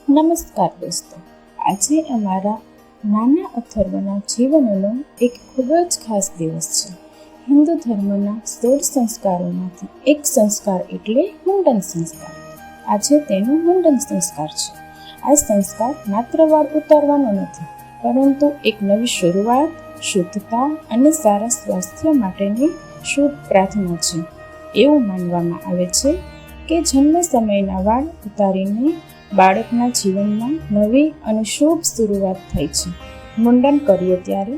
નમસ્કાર દોસ્તો, આજે અમારા નાના અથર્વના જીવનનો એક ખૂબ જ ખાસ દિવસ છે. હિન્દુ ધર્મના 16 સંસ્કારોમાંથી એક સંસ્કાર એટલે મુંડન સંસ્કાર. આજે તેનો મુંડન સંસ્કાર છે. આ સંસ્કાર માત્ર વાળ ઉતારવાનો નથી, પરંતુ એક નવી શરૂઆત, શુદ્ધતા અને સારા સ્વાસ્થ્ય માટેની શુભ પ્રાર્થના છે. એવું માનવામાં આવે છે કે જન્મ સમયના વાળ ઉતારીને બાળકના જીવનમાં નવી અને શુભ શરૂઆત થાય છે. મુંડન કરીએ ત્યારે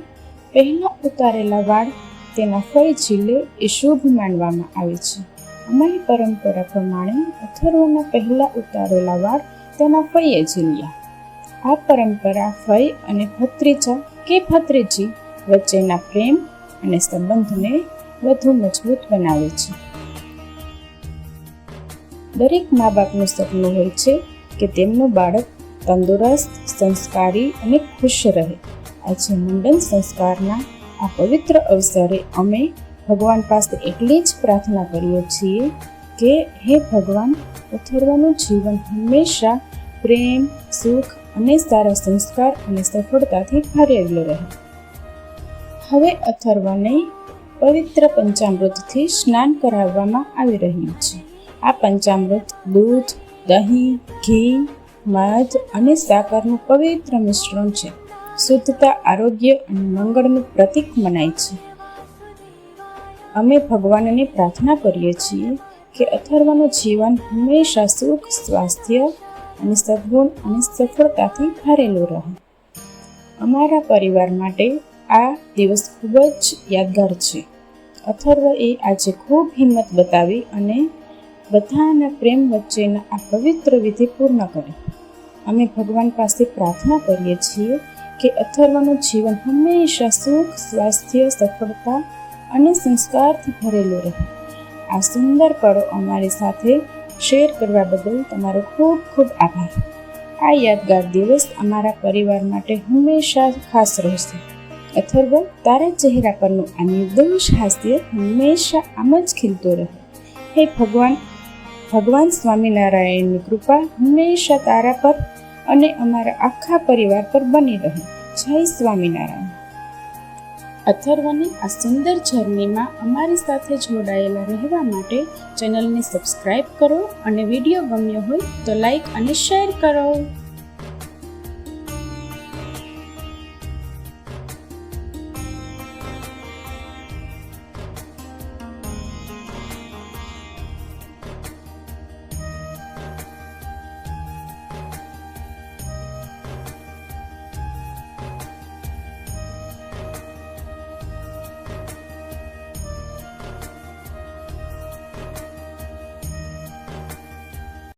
પહેલાં ઉતારેલા વાળ તેના ફળ ઝીલે એ શુભ માનવામાં આવે છે. અમારી પરંપરા પ્રમાણે અથર્વના પહેલાં ઉતારેલા વાળ તેના ફળીએ ઝીલ્યા. આ પરંપરા ફઈ અને ભત્રીજા કે ભત્રીજી વચ્ચેના પ્રેમ અને સંબંધને વધુ મજબૂત બનાવે છે. દરેક મા બાપનું સપનું હોય છે કે તેમનું બાળક તંદુરસ્ત, સંસ્કારી અને ખુશ રહે. આજે મુંડન સંસ્કારના આ પવિત્ર અવસરે અમે ભગવાન પાસે એટલી જ પ્રાર્થના કરીએ છીએ કે હે ભગવાન, અથર્વનું જીવન હંમેશા પ્રેમ, સુખ અને સારા સંસ્કાર અને સફળતાથી ભરેલું રહે. હવે અથર્વને પવિત્ર પંચામૃતથી સ્નાન કરાવવામાં આવી રહ્યું છે. આ પંચામૃત દૂધ, દહીં, ઘી, મધ અને સાકરનું પવિત્ર મિશ્રણ છે. શુદ્ધતા, આરોગ્ય અને મંગળનું પ્રતીક મનાય છે. અમે ભગવાનને પ્રાર્થના કરીએ છીએ કે અથર્વનું જીવન હંમેશા સુખ, સ્વાસ્થ્ય અને સદ્ગુણ અને સફળતાથી ભરેલું રહે. અમારા પરિવાર માટે આ દિવસ ખૂબ જ યાદગાર છે. અથર્વએ આજે ખૂબ હિંમત બતાવી અને બધાના પ્રેમ વચ્ચેના આ પવિત્ર વિધિ પૂર્ણ કરી. અમે ભગવાન પાસે પ્રાર્થના કરીએ છીએ કે અથર્વનું જીવન હંમેશા સુખ, સ્વાસ્થ્ય, સફળતા અને સંસ્કારથી ભરેલું રહે. આ સુંદર પળો અમારી સાથે શેર કરવા બદલ તમારો ખૂબ ખૂબ આભાર. આ યાદગાર દિવસ અમારા પરિવાર માટે હંમેશા ખાસ રહેશે. અથર્વ, તારા ચહેરા પરનું આ નિર્દોષ હાસ્ય હંમેશા આમ જ ખીલતું રહે. હે ભગવાન સ્વામિનારાયણની કૃપા હંમેશા તારા પર અને અમારા આખા પરિવાર પર બની રહે. જય સ્વામિનારાયણ. અથર્વની આ સુંદર જર્નીમાં અમારી સાથે જોડાયેલા રહેવા માટે ચેનલને સબસ્ક્રાઈબ કરો અને વિડીયો ગમ્યો હોય તો લાઈક અને શેર કરો.